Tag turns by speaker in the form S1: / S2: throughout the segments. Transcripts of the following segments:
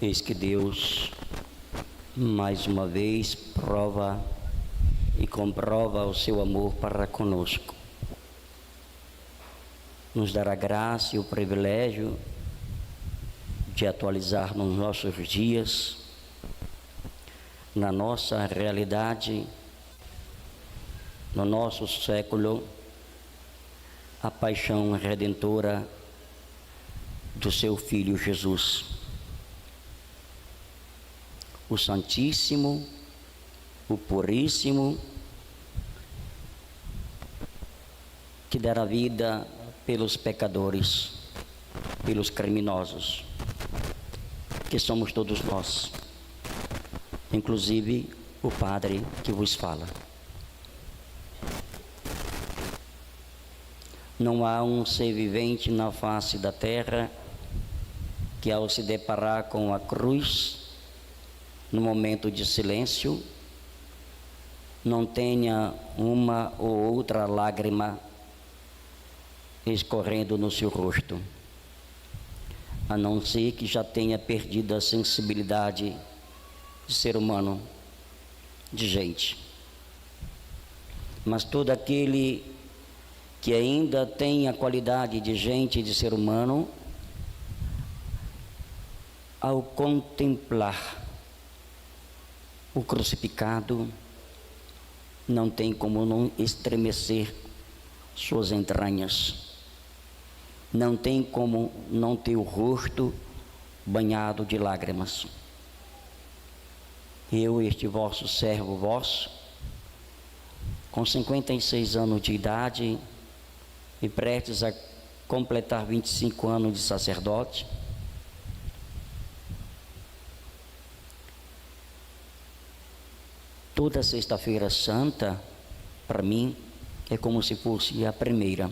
S1: Eis que Deus, mais uma vez, prova e comprova o seu amor para conosco. Nos dará graça e o privilégio de atualizar nos nossos dias, na nossa realidade, no nosso século, a paixão redentora do seu Filho Jesus. O Santíssimo, o Puríssimo, que dará vida pelos pecadores, pelos criminosos, que somos todos nós, inclusive o Padre que vos fala. Não há um ser vivente na face da terra que, ao se deparar com a cruz, no momento de silêncio, não tenha uma ou outra lágrima escorrendo no seu rosto, a não ser que já tenha perdido a sensibilidade de ser humano, de gente. Mas todo aquele que ainda tem a qualidade de gente, de ser humano, ao contemplar o crucificado, não tem como não estremecer suas entranhas, não tem como não ter o rosto banhado de lágrimas. Eu, este vosso servo vosso, com 56 anos de idade e prestes a completar 25 anos de sacerdote, toda sexta-feira santa, para mim, é como se fosse a primeira,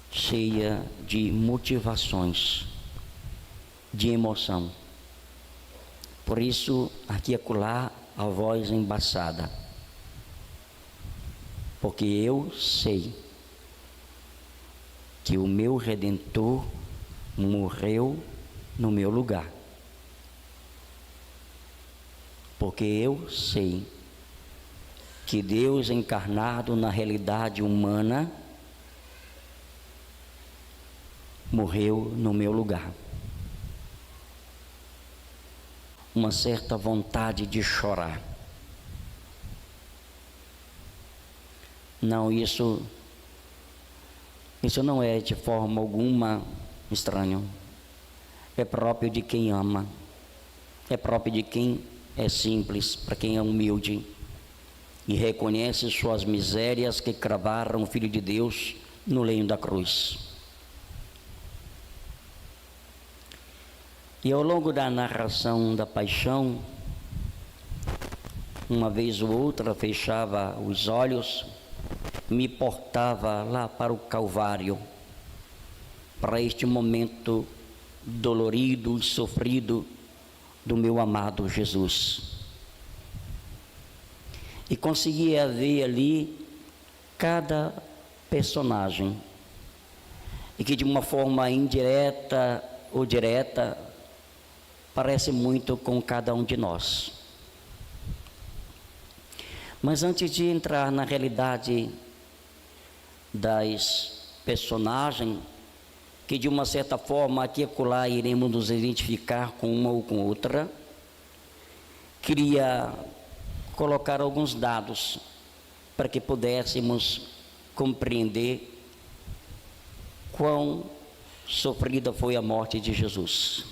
S1: cheia de motivações, de emoção. Por isso, aqui e acolá, a voz embaçada, porque eu sei que o meu Redentor morreu no meu lugar. Porque eu sei que Deus encarnado na realidade humana morreu no meu lugar. Uma certa vontade de chorar. Não, isso não é de forma alguma estranho. É próprio de quem ama. É próprio de quem é simples, para quem é humilde e reconhece suas misérias que cravaram o Filho de Deus no lenho da cruz. E ao longo da narração da paixão, uma vez ou outra fechava os olhos, me portava lá para o Calvário, para este momento dolorido e sofrido do meu amado Jesus. E conseguia ver ali cada personagem, e que de uma forma indireta ou direta parece muito com cada um de nós. Mas antes de entrar na realidade das personagens, que de uma certa forma aqui e acolá iremos nos identificar com uma ou com outra, queria colocar alguns dados para que pudéssemos compreender quão sofrida foi a morte de Jesus.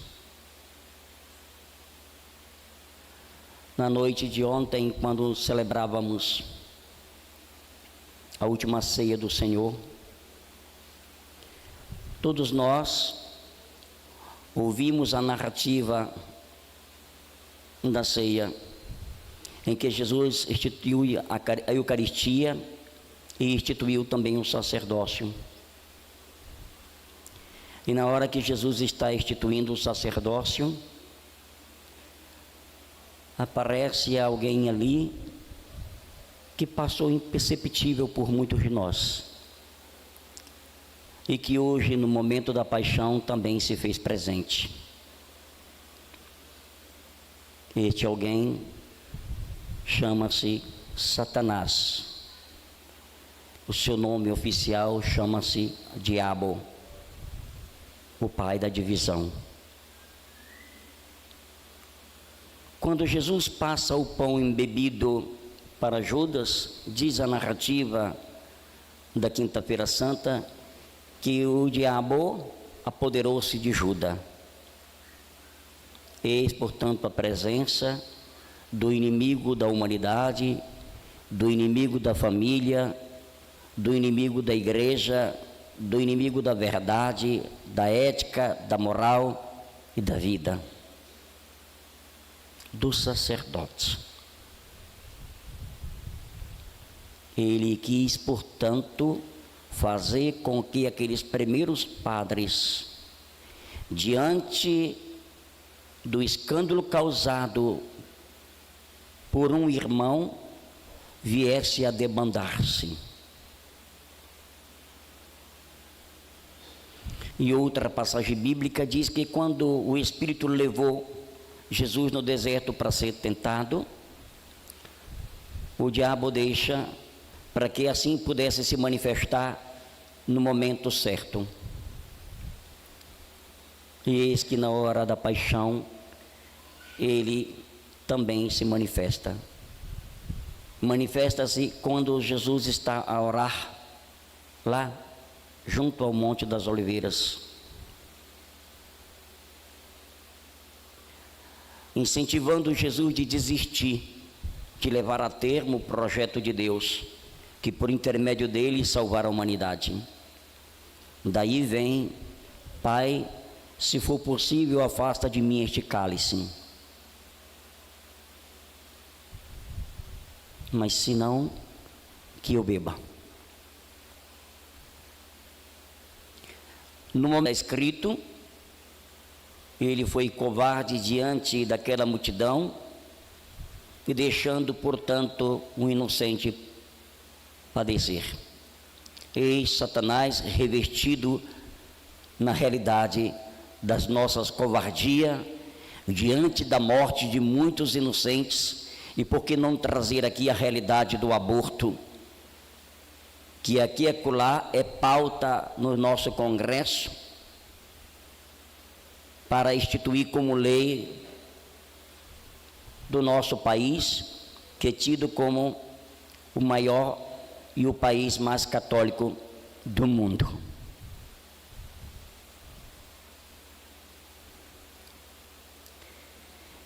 S1: Na noite de ontem, quando celebrávamos a última ceia do Senhor, todos nós ouvimos a narrativa da ceia, em que Jesus instituiu a Eucaristia e instituiu também o sacerdócio. E na hora que Jesus está instituindo o sacerdócio, aparece alguém ali que passou imperceptível por muitos de nós, e que hoje, no momento da paixão, também se fez presente. Este alguém chama-se Satanás. O seu nome oficial chama-se Diabo, o pai da divisão. Quando Jesus passa o pão embebido para Judas, diz a narrativa da Quinta-feira Santa que o diabo apoderou-se de Judas. Eis, portanto, a presença do inimigo da humanidade, do inimigo da família, do inimigo da igreja, do inimigo da verdade, da ética, da moral e da vida, dos sacerdotes. Ele quis, portanto, fazer com que aqueles primeiros padres, diante do escândalo causado por um irmão, viesse a debandar-se. E outra passagem bíblica diz que quando o Espírito levou Jesus no deserto para ser tentado, o diabo deixa para que assim pudesse se manifestar no momento certo. E eis que na hora da paixão, ele também se manifesta. Manifesta-se quando Jesus está a orar lá junto ao Monte das Oliveiras, incentivando Jesus de desistir, de levar a termo o projeto de Deus, que por intermédio dele salvar a humanidade. Daí vem: Pai, se for possível, afasta de mim este cálice, mas se não, que eu beba. No momento escrito, ele foi covarde diante daquela multidão e deixando, portanto, um inocente padecer. Eis Satanás revestido na realidade das nossas covardias, diante da morte de muitos inocentes. E por que não trazer aqui a realidade do aborto, que aqui e acolá é pauta no nosso Congresso, para instituir como lei do nosso país, que é tido como o maior e o país mais católico do mundo.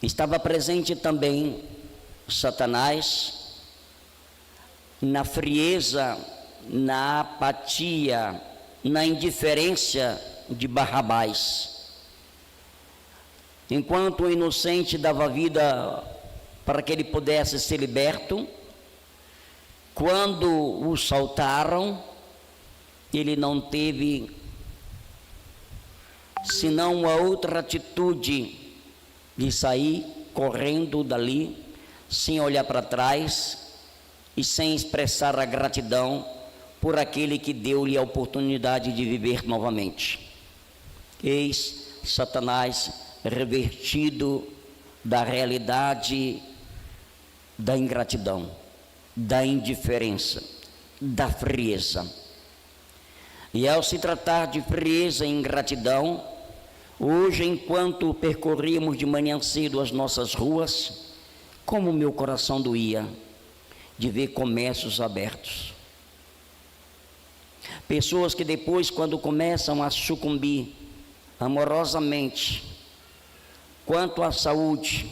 S1: Estava presente também Satanás na frieza, na apatia, na indiferença de Barrabás. Enquanto o inocente dava vida para que ele pudesse ser liberto, quando o soltaram, ele não teve senão uma outra atitude de sair correndo dali, sem olhar para trás e sem expressar a gratidão por aquele que deu-lhe a oportunidade de viver novamente. Eis Satanás revestido da realidade da ingratidão, da indiferença, da frieza. E ao se tratar de frieza e ingratidão, hoje, enquanto percorríamos de manhã cedo as nossas ruas, como meu coração doía de ver comércios abertos. Pessoas que depois, quando começam a sucumbir amorosamente, quanto à saúde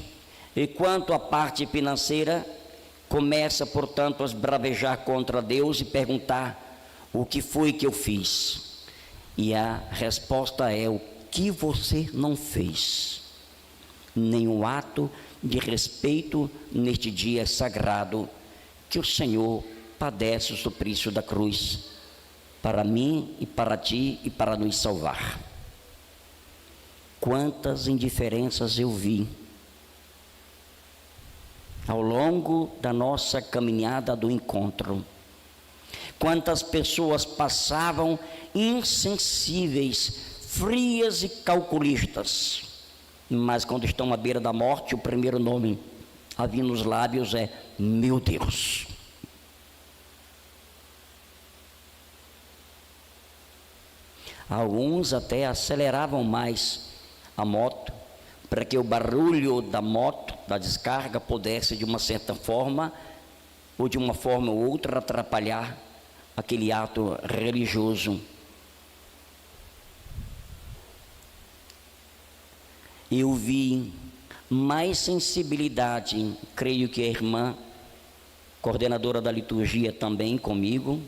S1: e quanto à parte financeira, começa, portanto, a esbravejar contra Deus e perguntar: o que foi que eu fiz? E a resposta é: o que você não fez? Nenhum ato de respeito neste dia sagrado que o Senhor padece o suplício da cruz para mim e para ti e para nos salvar. Quantas indiferenças eu vi ao longo da nossa caminhada do encontro. Quantas pessoas passavam insensíveis, frias e calculistas, mas quando estão à beira da morte, o primeiro nome a vir nos lábios é: meu Deus. Alguns até aceleravam mais a moto, para que o barulho da moto, da descarga, pudesse de uma certa forma, ou de uma forma ou outra, atrapalhar aquele ato religioso. Eu vi mais sensibilidade, creio que a irmã, coordenadora da liturgia também comigo,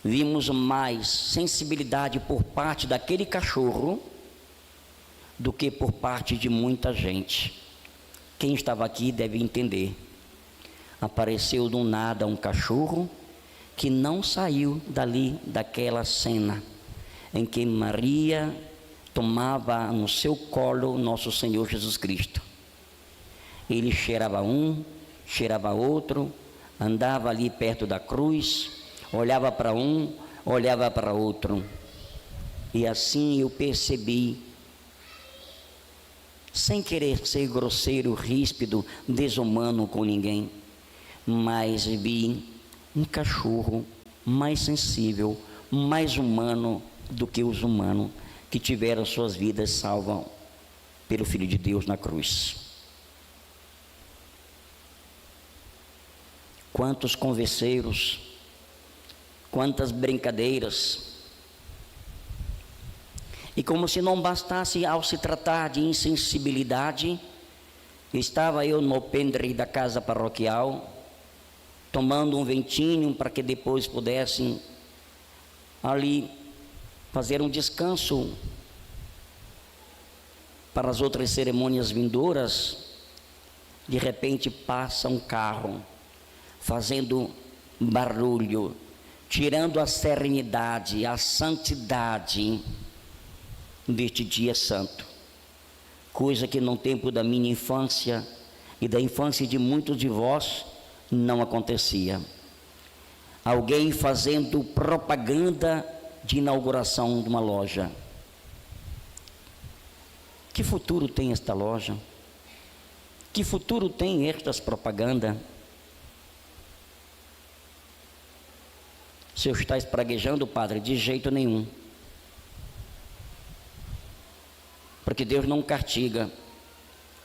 S1: vimos mais sensibilidade por parte daquele cachorro do que por parte de muita gente. Quem estava aqui deve entender. Apareceu do nada um cachorro que não saiu dali daquela cena em que Maria tomava no seu colo nosso Senhor Jesus Cristo. Ele cheirava um, cheirava outro, andava ali perto da cruz, olhava para um, olhava para outro. E assim eu percebi, sem querer ser grosseiro, ríspido, desumano com ninguém, mas vi um cachorro mais sensível, mais humano do que os humanos, que tiveram suas vidas salvas pelo Filho de Deus na cruz. Quantos converseiros, quantas brincadeiras. E como se não bastasse, ao se tratar de insensibilidade, estava eu no alpendre da casa paroquial, tomando um ventinho para que depois pudessem ali fazer um descanso para as outras cerimônias vindouras. De repente passa um carro fazendo barulho, tirando a serenidade, a santidade deste dia santo, coisa que no tempo da minha infância e da infância de muitos de vós não acontecia. Alguém fazendo propaganda de inauguração de uma loja. Que futuro tem esta loja? Que futuro tem estas propagandas? Se eu está espraguejando, padre, de jeito nenhum. Porque Deus não castiga.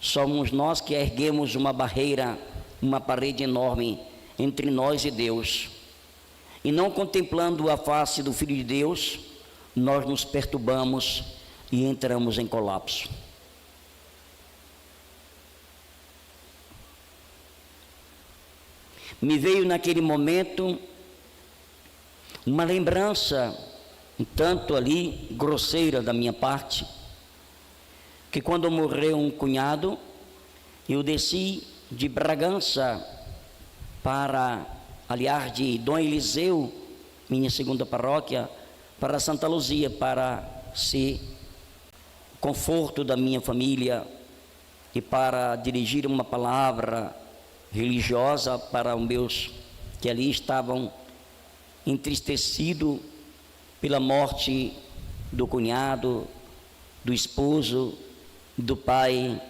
S1: Somos nós que erguemos uma barreira, uma parede enorme entre nós e Deus. E não contemplando a face do Filho de Deus, nós nos perturbamos e entramos em colapso. Me veio naquele momento uma lembrança, um tanto ali grosseira da minha parte, que quando morreu um cunhado, eu desci de Bragança para, aliás, de Dom Eliseu, minha segunda paróquia, para Santa Luzia, para ser conforto da minha família e para dirigir uma palavra religiosa para os meus que ali estavam entristecidos pela morte do cunhado, do esposo, do pai,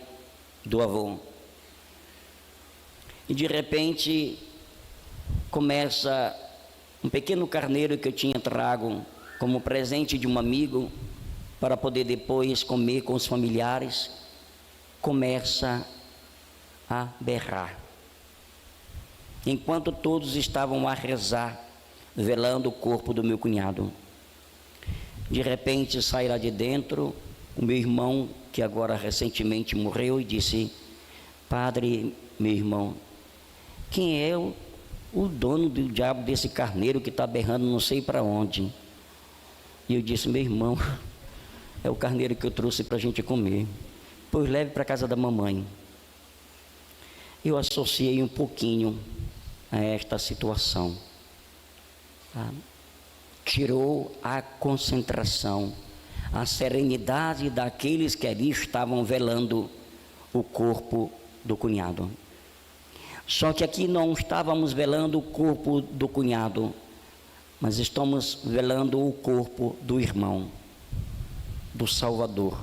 S1: do avô. E de repente começa um pequeno carneiro que eu tinha trago como presente de um amigo para poder depois comer com os familiares, começa a berrar. Enquanto todos estavam a rezar, velando o corpo do meu cunhado. De repente sai lá de dentro o meu irmão, que agora recentemente morreu, e disse: padre, meu irmão, quem é o dono do diabo desse carneiro que está berrando não sei para onde? E eu disse: meu irmão, é o carneiro que eu trouxe para a gente comer, pois leve para a casa da mamãe. Eu associei um pouquinho a esta situação. Tirou a concentração, a serenidade daqueles que ali estavam velando o corpo do cunhado. Só que aqui não estávamos velando o corpo do cunhado, mas estamos velando o corpo do irmão, do Salvador,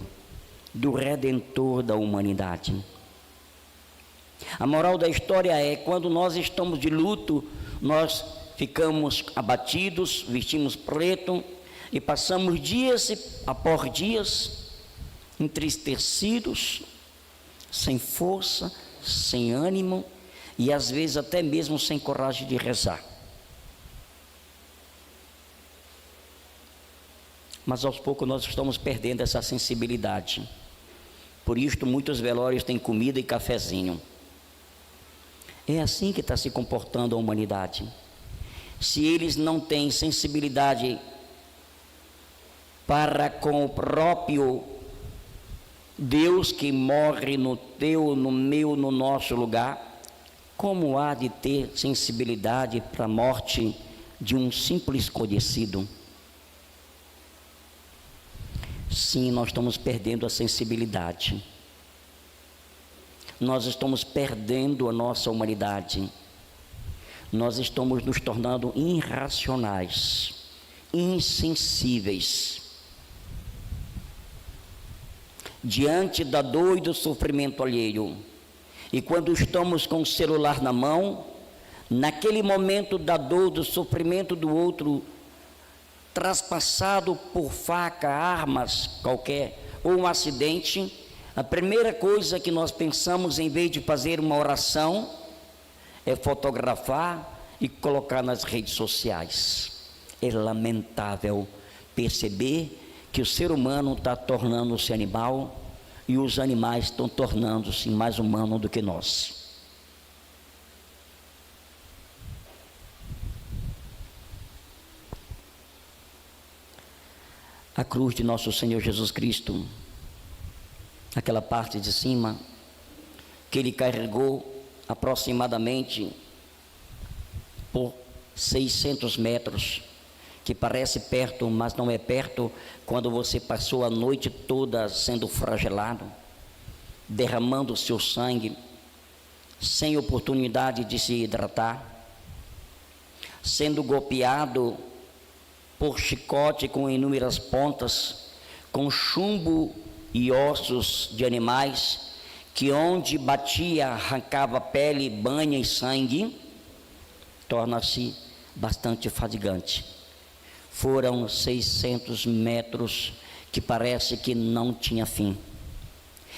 S1: do Redentor da humanidade. A moral da história é: quando nós estamos de luto, nós ficamos abatidos, vestimos preto e passamos dias após dias entristecidos, sem força, sem ânimo e às vezes até mesmo sem coragem de rezar. Mas aos poucos nós estamos perdendo essa sensibilidade. Por isto muitos velórios têm comida e cafezinho. É assim que está se comportando a humanidade. Se eles não têm sensibilidade para com o próprio Deus que morre no teu, no meu, no nosso lugar, como há de ter sensibilidade para a morte de um simples conhecido? Sim, nós estamos perdendo a sensibilidade. Nós estamos perdendo a nossa humanidade. Nós estamos nos tornando irracionais, insensíveis. Diante da dor e do sofrimento alheio. E quando estamos com o celular na mão, naquele momento da dor, do sofrimento do outro, traspassado por faca, armas qualquer, ou um acidente, a primeira coisa que nós pensamos, em vez de fazer uma oração, é fotografar e colocar nas redes sociais. É lamentável perceber que o ser humano está tornando-se animal e os animais estão tornando-se mais humanos do que nós. A cruz de nosso Senhor Jesus Cristo, aquela parte de cima, que ele carregou aproximadamente por 600 metros, que parece perto, mas não é perto, quando você passou a noite toda sendo flagelado, derramando seu sangue, sem oportunidade de se hidratar, sendo golpeado por chicote com inúmeras pontas, com chumbo e ossos de animais, que onde batia arrancava pele, banha e sangue, torna-se bastante fadigante. Foram 600 metros que parece que não tinha fim.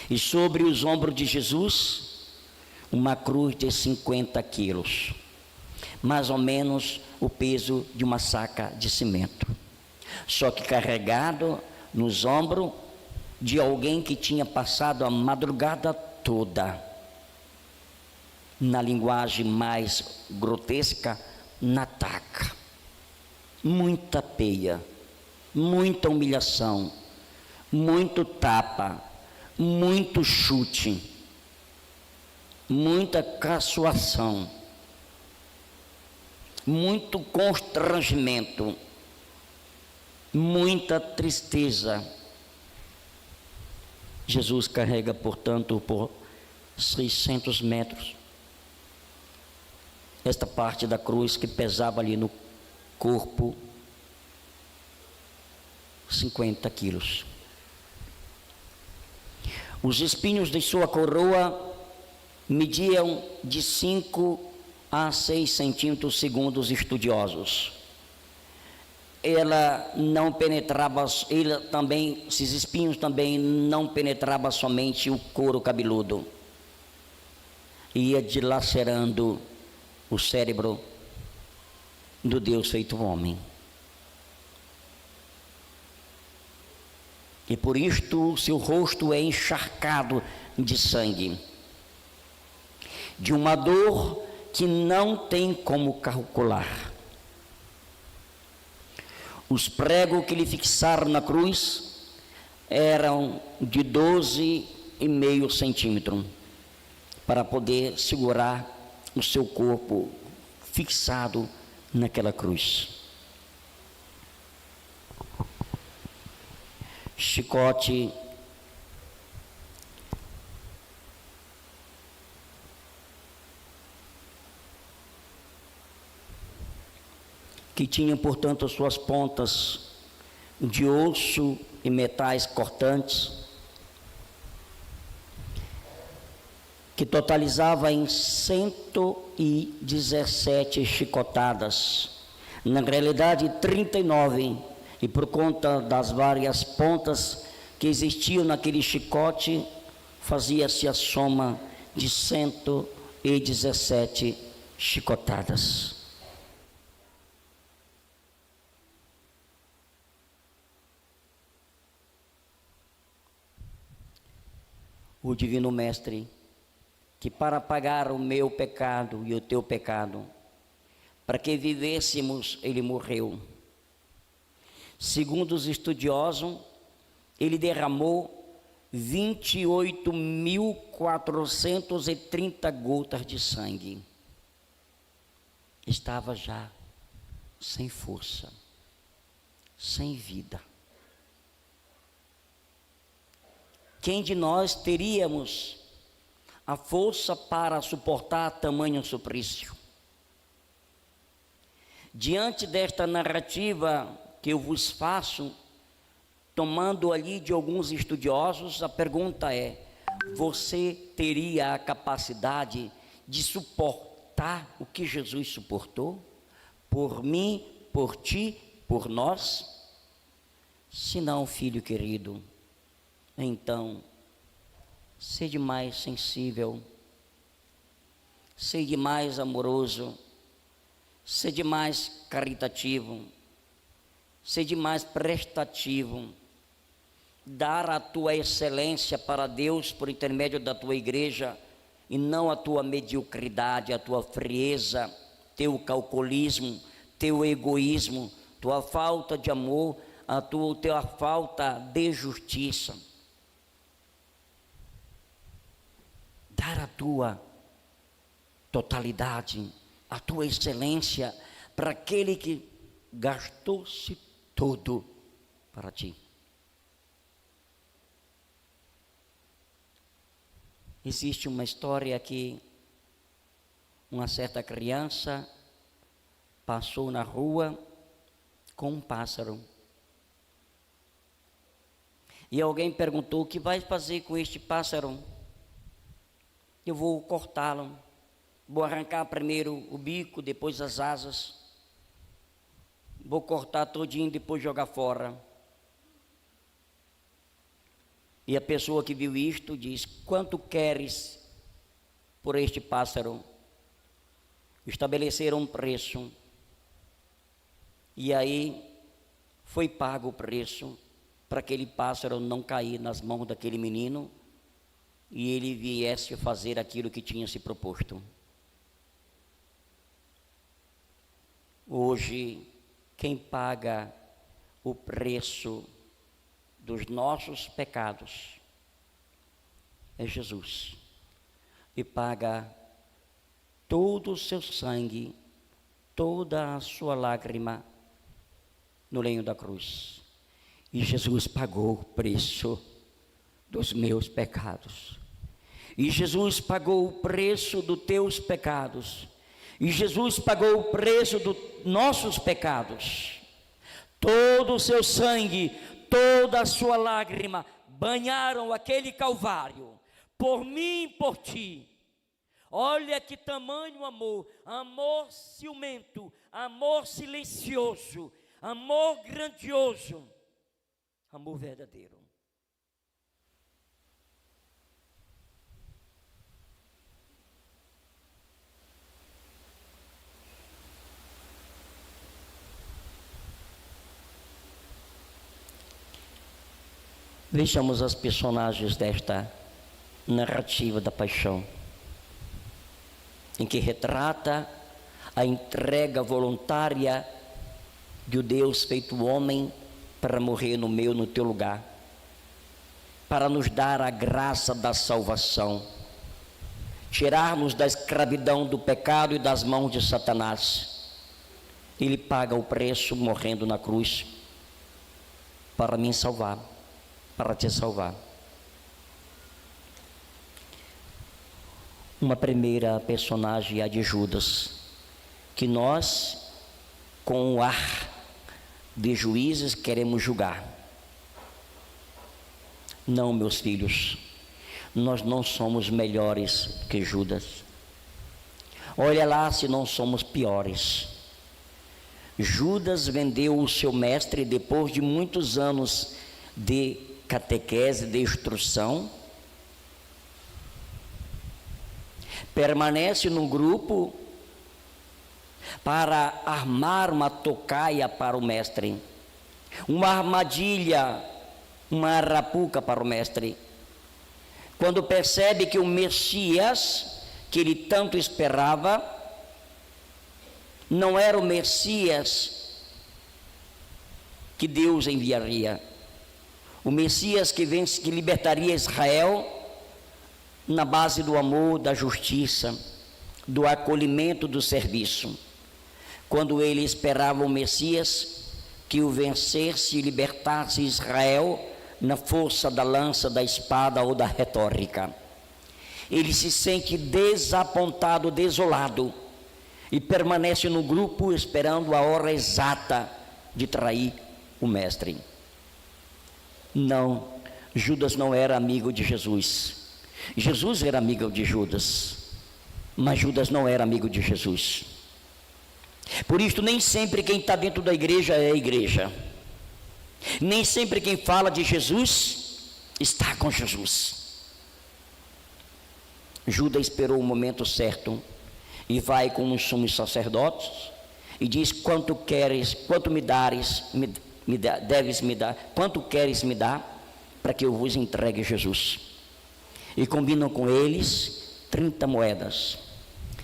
S1: E sobre os ombros de Jesus, uma cruz de 50 quilos, mais ou menos o peso de uma saca de cimento, só que carregado nos ombros de alguém que tinha passado a madrugada toda, na linguagem mais grotesca, na taca. Muita peia, muita humilhação, muito tapa, muito chute, muita caçoação, muito constrangimento, muita tristeza. Jesus carrega, portanto, por 600 metros, esta parte da cruz que pesava ali no corpo 50 quilos. Os espinhos de sua coroa mediam de 5 a 6 centímetros, segundo os estudiosos. Ela não penetrava, esses espinhos também não penetravam somente o couro cabeludo, ia dilacerando o cérebro do Deus feito homem. E por isto seu rosto é encharcado de sangue, de uma dor que não tem como calcular. Os pregos que lhe fixaram na cruz eram de 12,5 centímetros, para poder segurar o seu corpo fixado naquela cruz. Chicote, que tinha, portanto, as suas pontas de osso e metais cortantes, que totalizava em 117 chicotadas, na realidade 39, e por conta das várias pontas que existiam naquele chicote, fazia-se a soma de 117 chicotadas. O Divino Mestre, que para pagar o meu pecado e o teu pecado, para que vivêssemos, ele morreu. Segundo os estudiosos, ele derramou 28.430 gotas de sangue. Estava já sem força, sem vida. Quem de nós teríamos a força para suportar tamanho suplício? Diante desta narrativa que eu vos faço, tomando ali de alguns estudiosos, a pergunta é: você teria a capacidade de suportar o que Jesus suportou? Por mim, por ti, por nós? Se não, filho querido, então, sede mais sensível, sede mais amoroso, sede mais caritativo, sede mais prestativo, dar a tua excelência para Deus por intermédio da tua igreja, e não a tua mediocridade, a tua frieza, teu calculismo, teu egoísmo, tua falta de amor, a tua falta de justiça. Dar a tua totalidade, a tua excelência para aquele que gastou-se tudo para ti. Existe uma história que uma certa criança passou na rua com um pássaro. E alguém perguntou: o que vai fazer com este pássaro? Eu vou cortá-lo, vou arrancar primeiro o bico, depois as asas, vou cortar todinho, depois jogar fora. E a pessoa que viu isto diz: quanto queres por este pássaro? Estabeleceram um preço, e aí foi pago o preço para aquele pássaro não cair nas mãos daquele menino e ele viesse a fazer aquilo que tinha se proposto. Hoje, quem paga o preço dos nossos pecados é Jesus, e paga todo o seu sangue, toda a sua lágrima no lenho da cruz. E Jesus pagou o preço dos meus pecados, e Jesus pagou o preço dos teus pecados, e Jesus pagou o preço dos nossos pecados. Todo o seu sangue, toda a sua lágrima banharam aquele Calvário, por mim e por ti. Olha que tamanho amor, amor ciumento, amor silencioso, amor grandioso, amor verdadeiro. Vejamos as personagens desta narrativa da paixão, em que retrata a entrega voluntária de Deus feito homem para morrer no meu, no teu lugar, para nos dar a graça da salvação, tirar-nos da escravidão do pecado e das mãos de Satanás. Ele paga o preço morrendo na cruz para me salvar, para te salvar. Uma primeira personagem é a de Judas, que nós, com o ar de juízes, queremos julgar. Não, meus filhos, nós não somos melhores que Judas. Olha lá se não somos piores. Judas vendeu o seu mestre depois de muitos anos de catequese, de instrução. Permanece no grupo para armar uma tocaia para o mestre, uma armadilha, uma arapuca para o mestre. Quando percebe que o Messias, que ele tanto esperava, não era o Messias que Deus enviaria, o Messias que libertaria Israel na base do amor, da justiça, do acolhimento, do serviço. Quando ele esperava o Messias que o vencesse e libertasse Israel na força da lança, da espada ou da retórica, ele se sente desapontado, desolado, e permanece no grupo esperando a hora exata de trair o mestre. Não, Judas não era amigo de Jesus. Jesus era amigo de Judas, mas Judas não era amigo de Jesus. Por isso, nem sempre quem está dentro da igreja é a igreja. Nem sempre quem fala de Jesus está com Jesus. Judas esperou o momento certo e vai com os sumos sacerdotes e diz: quanto queres, quanto me dares, deves me dar, quanto queres me dar para que eu vos entregue Jesus? E combinam com eles 30 moedas.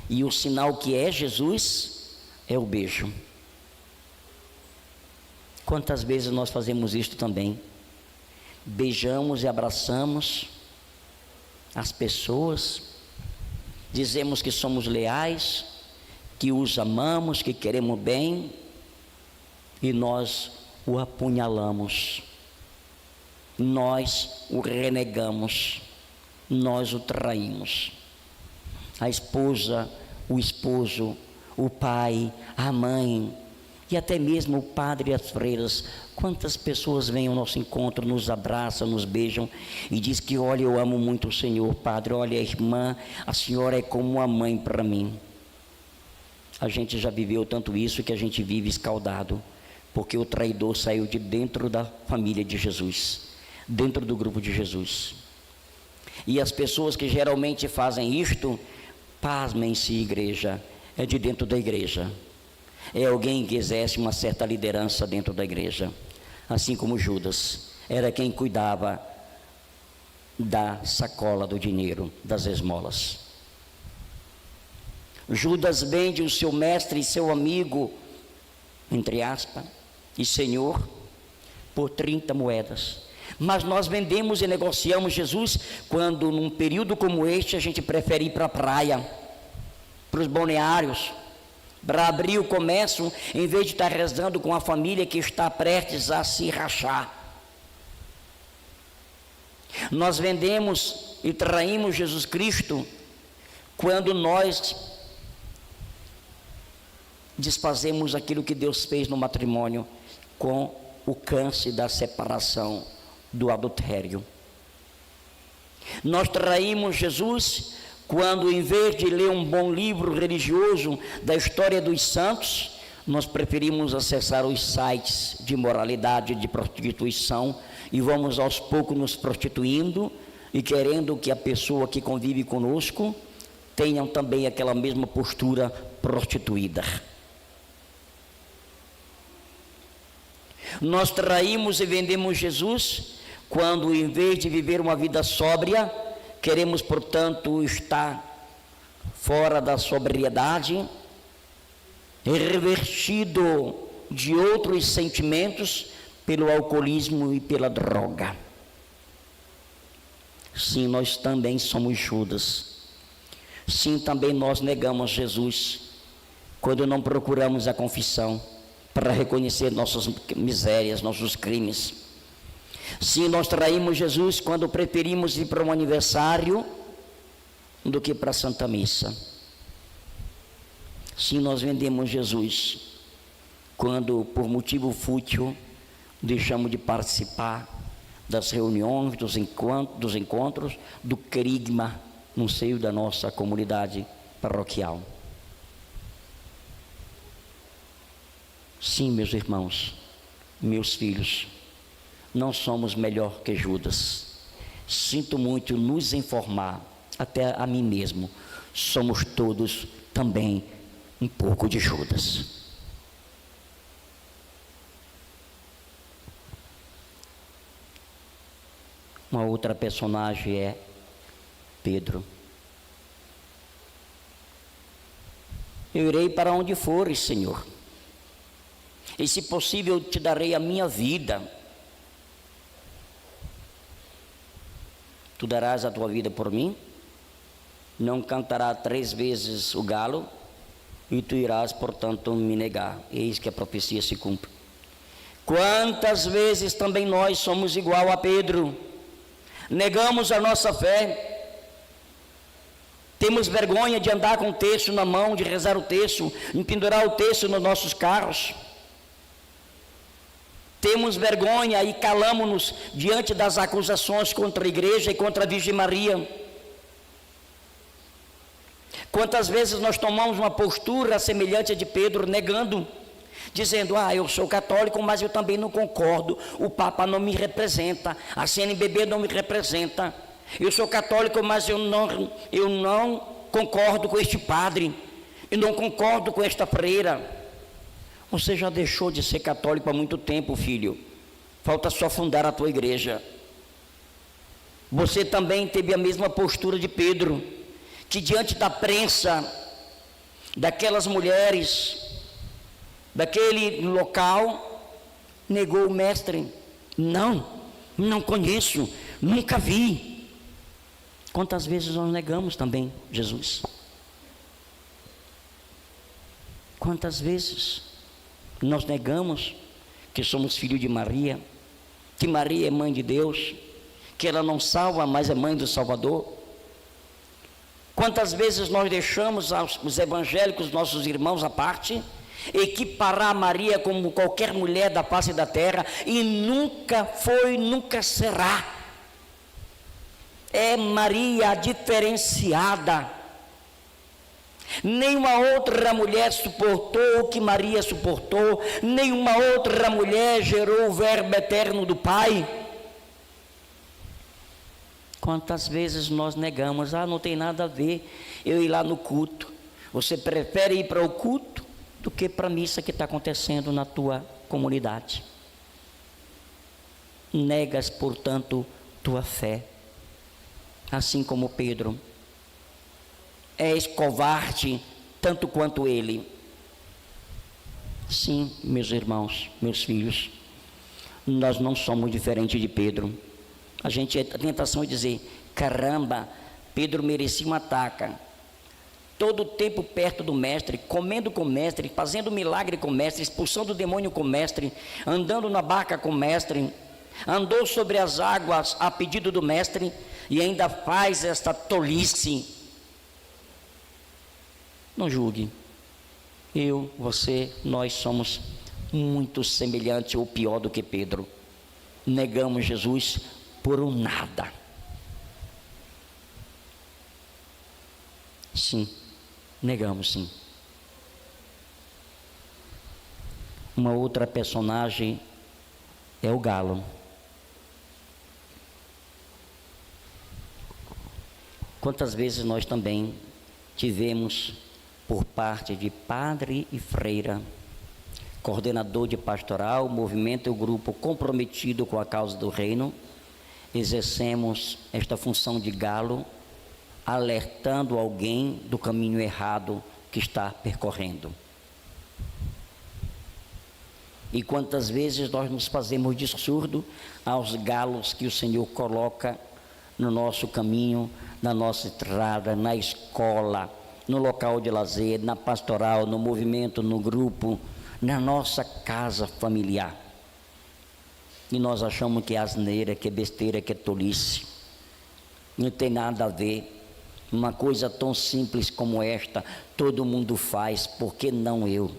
S1: E o sinal que é Jesus é o beijo. Quantas vezes nós fazemos isto também? Beijamos e abraçamos as pessoas, dizemos que somos leais, que os amamos, que queremos bem, e nós o apunhalamos, nós o renegamos, nós o traímos. A esposa, o esposo, o pai, a mãe e até mesmo o padre e as freiras. Quantas pessoas vêm ao nosso encontro, nos abraçam, nos beijam e diz que: olha, eu amo muito o Senhor, padre, olha, irmã, a senhora é como uma mãe para mim. A gente já viveu tanto isso que a gente vive escaldado, porque o traidor saiu de dentro da família de Jesus, dentro do grupo de Jesus. E as pessoas que geralmente fazem isto, pasmem-se, igreja, é de dentro da igreja. É alguém que exerce uma certa liderança dentro da igreja, assim como Judas era quem cuidava da sacola do dinheiro, das esmolas. Judas vende o seu mestre e seu amigo, entre aspas, e Senhor, por 30 moedas. Mas nós vendemos e negociamos Jesus quando, num período como este, a gente prefere ir para a praia, para os balneários, para abrir o comércio, em vez de estar rezando com a família que está prestes a se rachar. Nós vendemos e traímos Jesus Cristo quando nós desfazemos aquilo que Deus fez no matrimônio com o câncer da separação, do adultério. Nós traímos Jesus quando, em vez de ler um bom livro religioso da história dos santos, nós preferimos acessar os sites de moralidade, de prostituição, e vamos aos poucos nos prostituindo e querendo que a pessoa que convive conosco tenha também aquela mesma postura prostituída. Nós traímos e vendemos Jesus quando, em vez de viver uma vida sóbria, queremos, portanto, estar fora da sobriedade, revestido de outros sentimentos pelo alcoolismo e pela droga. Sim, nós também somos Judas. Sim, também nós negamos Jesus quando não procuramos a confissão para reconhecer nossas misérias, nossos crimes. Sim, nós traímos Jesus quando preferimos ir para um aniversário do que para a Santa Missa. Sim, nós vendemos Jesus quando, por motivo fútil, deixamos de participar das reuniões, dos encontros, do querigma no seio da nossa comunidade paroquial. Sim, meus irmãos, meus filhos, não somos melhor que Judas. Sinto muito nos informar, até a mim mesmo, somos todos também um pouco de Judas. Uma outra personagem é Pedro. Eu irei para onde fores, Senhor, e se possível te darei a minha vida. Tu darás a tua vida por mim? Não cantará 3 vezes o galo, e tu irás, portanto, me negar. Eis que a profecia se cumpre. Quantas vezes também nós somos igual a Pedro, negamos a nossa fé, temos vergonha de andar com o texto na mão, de rezar o texto, de pendurar o texto nos nossos carros. Temos vergonha e calamos-nos diante das acusações contra a igreja e contra a Virgem Maria. Quantas vezes nós tomamos uma postura semelhante a de Pedro, negando, dizendo: eu sou católico, mas eu também não concordo, o Papa não me representa, a CNBB não me representa. Eu sou católico, mas eu não concordo com este padre, eu não concordo com esta freira. Você já deixou de ser católico há muito tempo, filho. Falta só fundar a tua igreja. Você também teve a mesma postura de Pedro, que diante da prensa, daquelas mulheres, daquele local, negou o mestre. Não conheço, nunca vi. Quantas vezes nós negamos também Jesus? Quantas vezes nós negamos que somos filhos de Maria, que Maria é mãe de Deus, que ela não salva, mas é mãe do Salvador? Quantas vezes nós deixamos os evangélicos, nossos irmãos à parte, equiparar Maria como qualquer mulher da face da terra, e nunca foi, nunca será. É Maria diferenciada. Nenhuma outra mulher suportou o que Maria suportou, nenhuma outra mulher gerou o verbo eterno do Pai. Quantas vezes nós negamos: não tem nada a ver eu ir lá no culto. Você prefere ir para o culto do que para a missa que está acontecendo na tua comunidade. Negas, portanto, tua fé, assim como Pedro. És covarde tanto quanto ele. Sim, meus irmãos, meus filhos, nós não somos diferentes de Pedro. A tentação é dizer: caramba, Pedro merecia uma taca. Todo o tempo perto do mestre, comendo com o mestre, fazendo milagre com o mestre, expulsando o demônio com o mestre, andando na barca com o mestre, andou sobre as águas a pedido do mestre, e ainda faz esta tolice. Não julgue. Eu, você, nós somos muito semelhantes ou pior do que Pedro. Negamos Jesus por um nada. Sim, negamos sim. Uma outra personagem é o galo. Quantas vezes nós também tivemos, por parte de padre e freira, coordenador de pastoral, movimento e grupo comprometido com a causa do reino, exercemos esta função de galo, alertando alguém do caminho errado que está percorrendo. E quantas vezes nós nos fazemos de surdo aos galos que o Senhor coloca no nosso caminho, na nossa estrada, na escola, no local de lazer, na pastoral, no movimento, no grupo, na nossa casa familiar. E nós achamos que é asneira, que é besteira, que é tolice. Não tem nada a ver. Uma coisa tão simples como esta, todo mundo faz, por que não eu?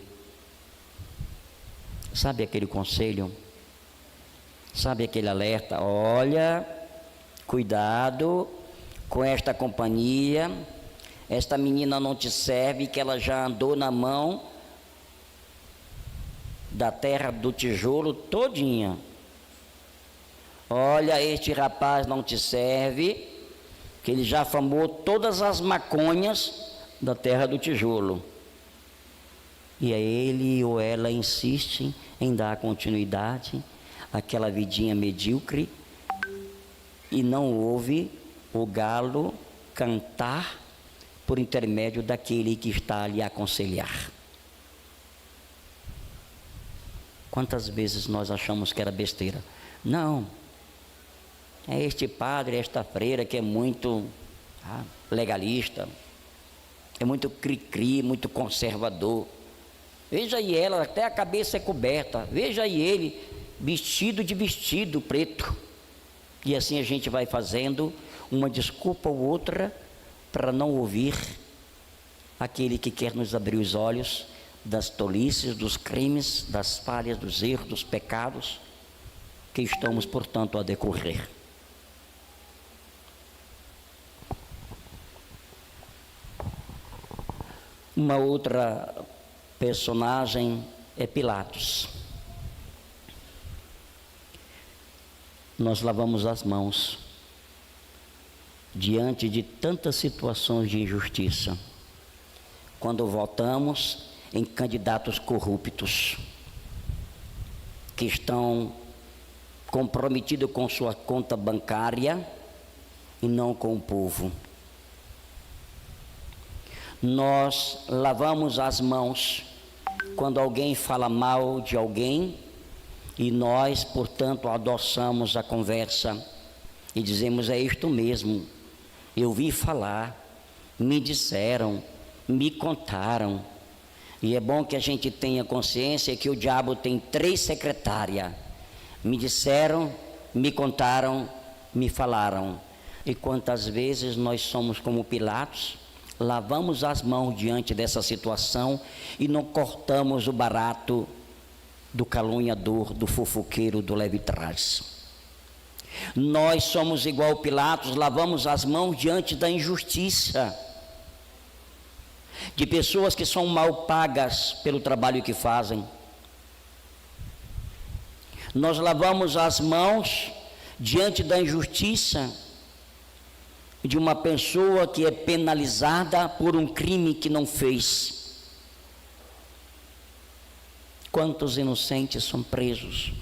S1: Sabe aquele conselho? Sabe aquele alerta? Olha, cuidado com esta companhia, esta menina não te serve, que ela já andou na mão da terra do tijolo todinha. Olha, este rapaz não te serve, que ele já famou todas as maconhas da terra do tijolo. E aí ele ou ela insiste em dar continuidade àquela vidinha medíocre e não ouve o galo cantar por intermédio daquele que está a lhe aconselhar. Quantas vezes nós achamos que era besteira? Não, é este padre, esta freira que é muito legalista, é muito cri-cri, muito conservador. Veja aí ela, até a cabeça é coberta. Veja aí ele, vestido de vestido preto. E assim a gente vai fazendo uma desculpa ou outra para não ouvir aquele que quer nos abrir os olhos das tolices, dos crimes, das falhas, dos erros, dos pecados que estamos, portanto, a decorrer. Uma outra personagem é Pilatos. Nós lavamos as mãos diante de tantas situações de injustiça, quando votamos em candidatos corruptos, que estão comprometidos com sua conta bancária e não com o povo. Nós lavamos as mãos quando alguém fala mal de alguém e nós, portanto, adoçamos a conversa e dizemos: é isto mesmo, eu vi falar, me disseram, me contaram. E é bom que a gente tenha consciência que o diabo tem 3 secretárias: me disseram, me contaram, me falaram. E quantas vezes nós somos como Pilatos, lavamos as mãos diante dessa situação e não cortamos o barato do caluniador, do fofoqueiro, do leve-trás. Nós somos igual Pilatos, lavamos as mãos diante da injustiça, de pessoas que são mal pagas pelo trabalho que fazem. Nós lavamos as mãos diante da injustiça de uma pessoa que é penalizada por um crime que não fez. Quantos inocentes são presos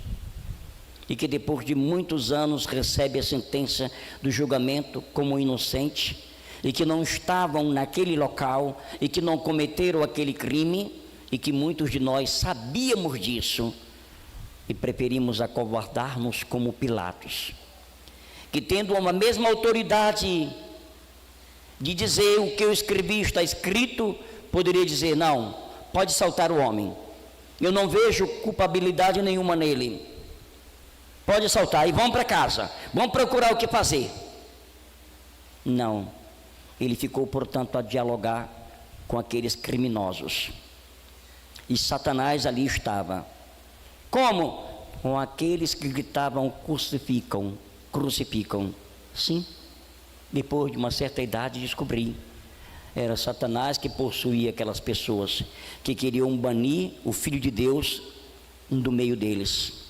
S1: e que depois de muitos anos recebe a sentença do julgamento como inocente, e que não estavam naquele local e que não cometeram aquele crime, e que muitos de nós sabíamos disso e preferimos acovardar-nos como Pilatos, que tendo uma mesma autoridade de dizer o que eu escrevi está escrito, poderia dizer: não, pode soltar o homem, eu não vejo culpabilidade nenhuma nele, pode soltar e vão para casa, vão procurar o que fazer. Não, ele ficou, portanto, a dialogar com aqueles criminosos, e Satanás ali estava. Como? Com aqueles que gritavam: crucificam, crucificam. Sim, depois de uma certa idade descobri, era Satanás que possuía aquelas pessoas que queriam banir o Filho de Deus do meio deles.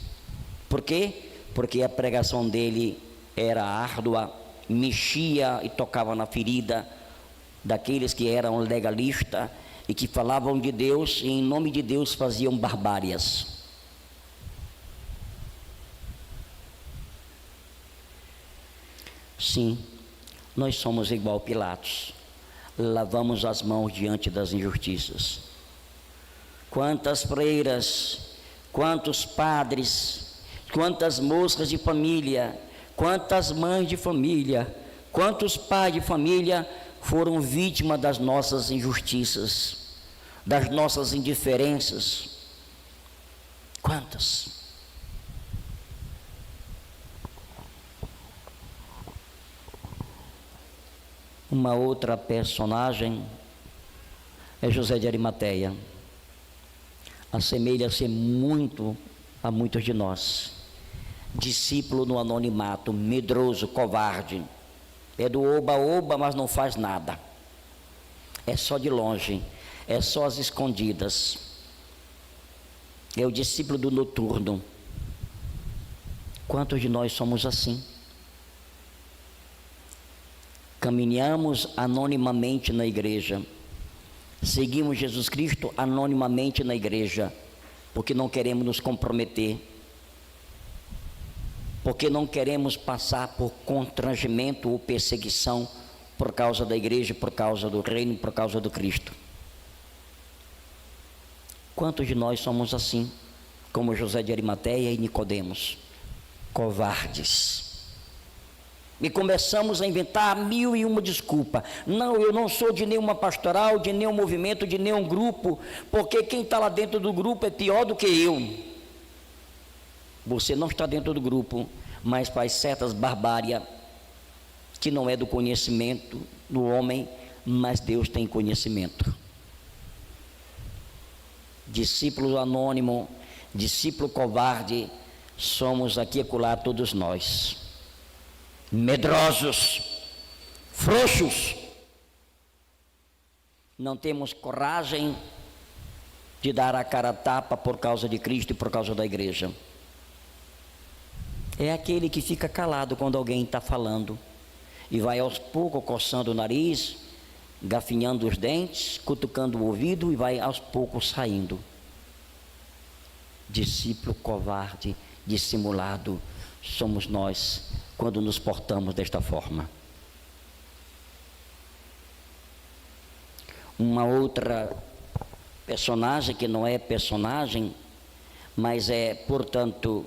S1: Por quê? Porque a pregação dele era árdua, mexia e tocava na ferida daqueles que eram legalistas e que falavam de Deus e em nome de Deus faziam barbárias. Sim, nós somos igual Pilatos, lavamos as mãos diante das injustiças. Quantas freiras, quantos padres, quantas moças de família, quantas mães de família, quantos pais de família foram vítimas das nossas injustiças, das nossas indiferenças. Quantas? Uma outra personagem é José de Arimateia. Assemelha-se muito a muitos de nós. Discípulo no anonimato, medroso, covarde. É do oba-oba, mas não faz nada. É só de longe, é só às escondidas. É o discípulo do noturno. Quantos de nós somos assim? Caminhamos anonimamente na igreja. Seguimos Jesus Cristo anonimamente na igreja, porque não queremos nos comprometer, porque não queremos passar por constrangimento ou perseguição por causa da igreja, por causa do reino, por causa do Cristo. Quantos de nós somos assim, como José de Arimateia e Nicodemos, covardes? E começamos a inventar 1001 desculpa. Não, eu não sou de nenhuma pastoral, de nenhum movimento, de nenhum grupo, porque quem está lá dentro do grupo é pior do que eu. Você não está dentro do grupo, mas faz certas barbárias que não é do conhecimento do homem, mas Deus tem conhecimento. Discípulo anônimo, discípulo covarde, somos aqui e acolá todos nós. Medrosos, frouxos, não temos coragem de dar a cara a tapa por causa de Cristo e por causa da igreja. É aquele que fica calado quando alguém está falando e vai aos poucos coçando o nariz, gafinhando os dentes, cutucando o ouvido e vai aos poucos saindo. Discípulo covarde, dissimulado, somos nós quando nos portamos desta forma. Uma outra personagem que não é personagem, mas é, portanto,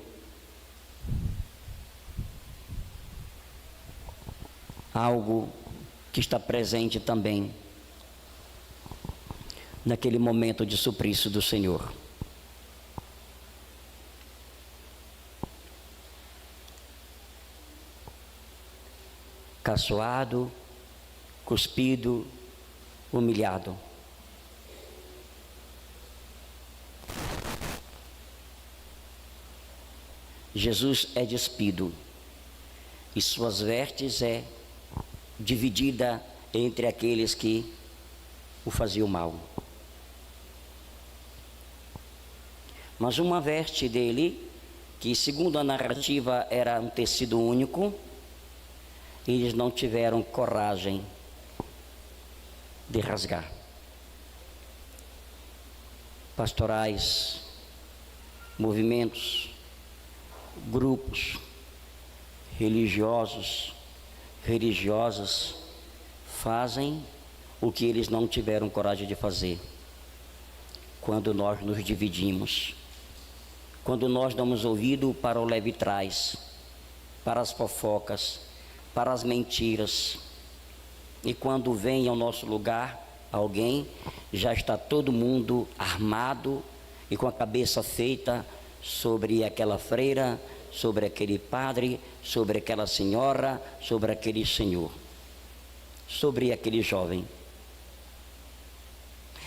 S1: algo que está presente também naquele momento de suplício do Senhor. Caçoado, cuspido, humilhado. Jesus é despido e suas vestes é dividida entre aqueles que o faziam mal. Mas uma veste dele, que segundo a narrativa era um tecido único, eles não tiveram coragem de rasgar. Pastorais, movimentos, grupos religiosos, religiosas fazem o que eles não tiveram coragem de fazer. Quando nós nos dividimos, quando nós damos ouvido para o leve trás, para as fofocas, para as mentiras, e quando vem ao nosso lugar alguém, já está todo mundo armado e com a cabeça feita sobre aquela freira, sobre aquele padre, sobre aquela senhora, sobre aquele senhor, sobre aquele jovem.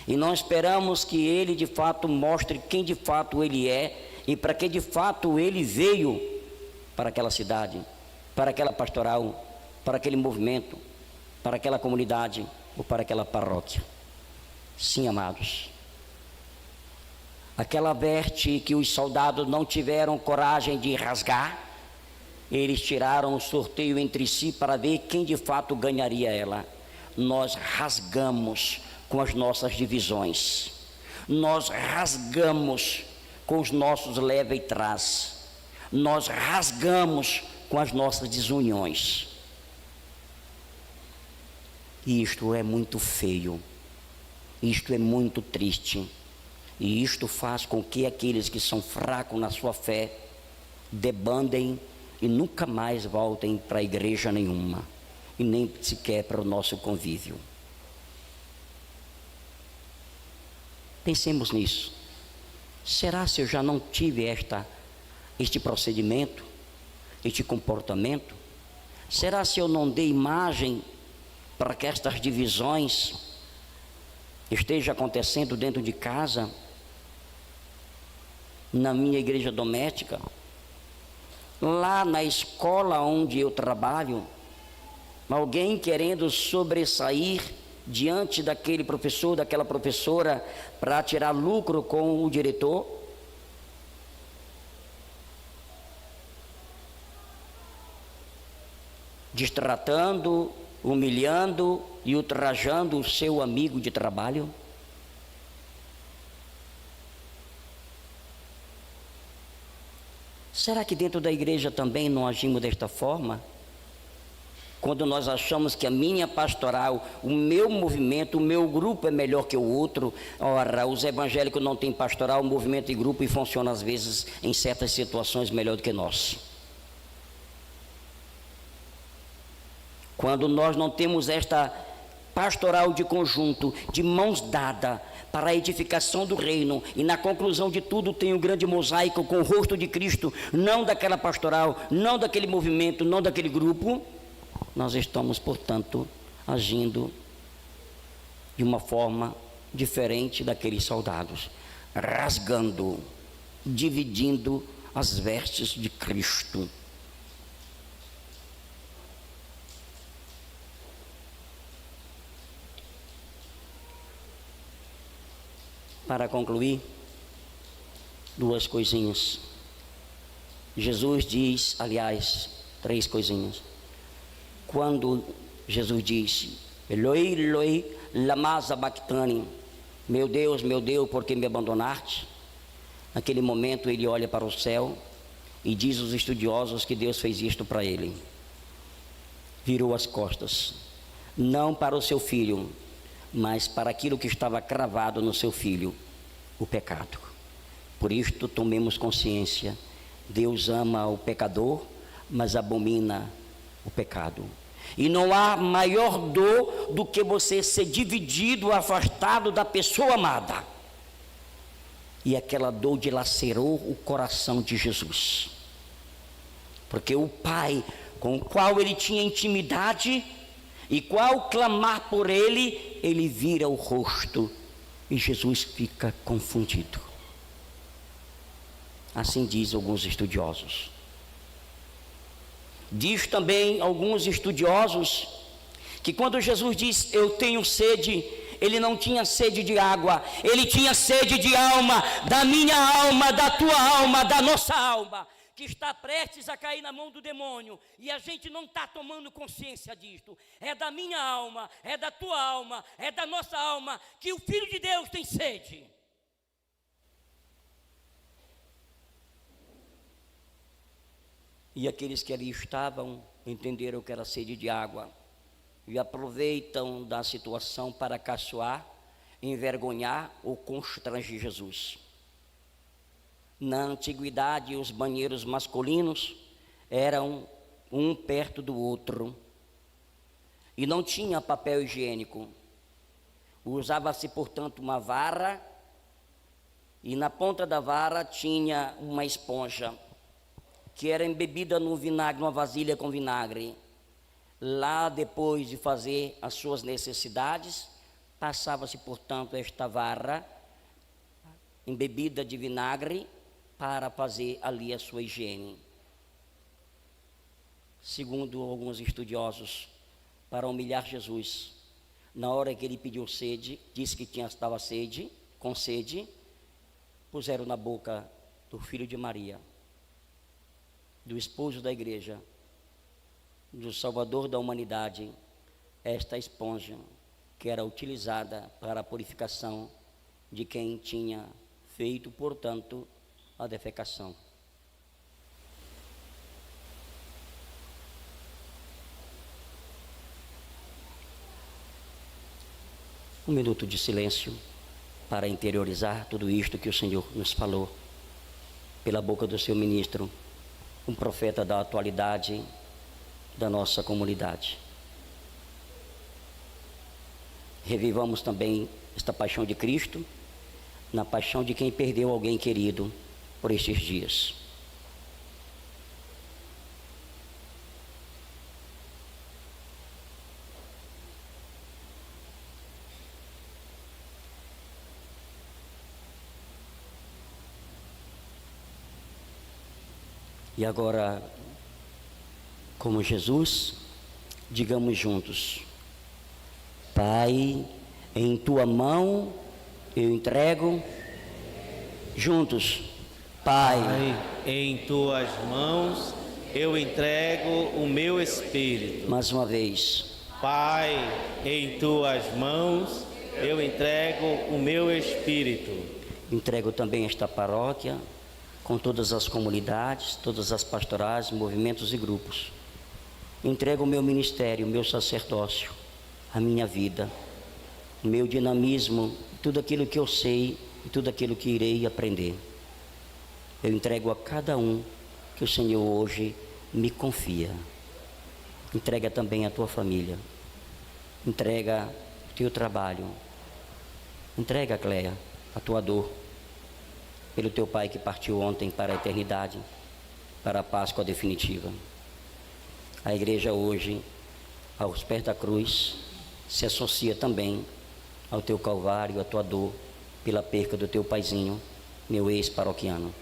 S1: E não esperamos que ele de fato mostre quem de fato ele é e para que de fato ele veio para aquela cidade, para aquela pastoral, para aquele movimento, para aquela comunidade ou para aquela paróquia. Sim, amados, aquela veste que os soldados não tiveram coragem de rasgar, eles tiraram um sorteio entre si para ver quem de fato ganharia ela. Nós rasgamos com as nossas divisões, nós rasgamos com os nossos leva e traz, nós rasgamos com as nossas desuniões. E isto é muito feio, isto é muito triste, e isto faz com que aqueles que são fracos na sua fé debandem e nunca mais voltem para a igreja nenhuma, e nem sequer para o nosso convívio. Pensemos nisso. Será se eu já não tive este procedimento, este comportamento? Será se eu não dei imagem para que estas divisões estejam acontecendo dentro de casa, na minha igreja doméstica? lá na escola onde eu trabalho, alguém querendo sobressair diante daquele professor, daquela professora, para tirar lucro com o diretor, destratando, humilhando e ultrajando o seu amigo de trabalho? Será que dentro da igreja também não agimos desta forma? Quando nós achamos que a minha pastoral, o meu movimento, o meu grupo é melhor que o outro. Ora, os evangélicos não têm pastoral, movimento e grupo, e funcionam às vezes em certas situações melhor do que nós. Quando nós não temos esta pastoral de conjunto, de mãos dadas, para a edificação do reino, e na conclusão de tudo tem um grande mosaico com o rosto de Cristo, não daquela pastoral, não daquele movimento, não daquele grupo, nós estamos, portanto, agindo de uma forma diferente daqueles soldados, rasgando, dividindo as vestes de Cristo. Para concluir, duas coisinhas. Jesus diz, aliás, três coisinhas. Quando Jesus disse, Eloi, Eloi, lama sabachthani, meu Deus, por que me abandonaste? Naquele momento ele olha para o céu e diz aos estudiosos que Deus fez isto para ele. Virou as costas, não para o seu filho, mas para aquilo que estava cravado no seu filho, o pecado. Por isto tomemos consciência, Deus ama o pecador, mas abomina o pecado. E não há maior dor do que você ser dividido, afastado da pessoa amada. E aquela dor dilacerou o coração de Jesus, porque o Pai com o qual ele tinha intimidade, e qual clamar por ele, ele vira o rosto e Jesus fica confundido. Assim diz alguns estudiosos. Diz também alguns estudiosos que quando Jesus diz eu tenho sede, ele não tinha sede de água, ele tinha sede de alma, da minha alma, da tua alma, da nossa alma, que está prestes a cair na mão do demônio, e a gente não está tomando consciência disto. É da minha alma, é da tua alma, é da nossa alma, que o Filho de Deus tem sede. E aqueles que ali estavam entenderam que era sede de água, e aproveitam da situação para caçoar, envergonhar ou constranger Jesus. Na antiguidade, os banheiros masculinos eram um perto do outro e não tinha papel higiênico. Usava-se, portanto, uma vara, e na ponta da vara tinha uma esponja que era embebida no vinagre, numa vasilha com vinagre. Lá, depois de fazer as suas necessidades, passava-se, portanto, esta vara embebida de vinagre para fazer ali a sua higiene. Segundo alguns estudiosos, para humilhar Jesus, na hora que ele pediu sede, disse que estava com sede, puseram na boca do filho de Maria, do esposo da igreja, do Salvador da humanidade, esta esponja que era utilizada para a purificação de quem tinha feito, portanto, a defecação. Um minuto de silêncio para interiorizar tudo isto que o Senhor nos falou pela boca do seu ministro, um profeta da atualidade da nossa comunidade. Revivamos também esta paixão de Cristo na paixão de quem perdeu alguém querido por estes dias. E agora, como Jesus, digamos juntos: Pai, em tua mão eu entrego. Juntos: Pai,
S2: em tuas mãos eu entrego o meu espírito.
S1: mais uma vez:
S2: Pai, em tuas mãos eu entrego o meu espírito.
S1: entrego também esta paróquia, com todas as comunidades, todas as pastorais, movimentos e grupos. Entrego o meu ministério, o meu sacerdócio, a minha vida, o meu dinamismo, tudo aquilo que eu sei e tudo aquilo que irei aprender. Eu entrego a cada um que o Senhor hoje me confia. Entrega também a tua família. Entrega o teu trabalho. Entrega, Cléia, a tua dor pelo teu pai que partiu ontem para a eternidade, para a Páscoa definitiva. A igreja hoje, aos pés da cruz, se associa também ao teu calvário, à tua dor, pela perca do teu paizinho, meu ex-paroquiano.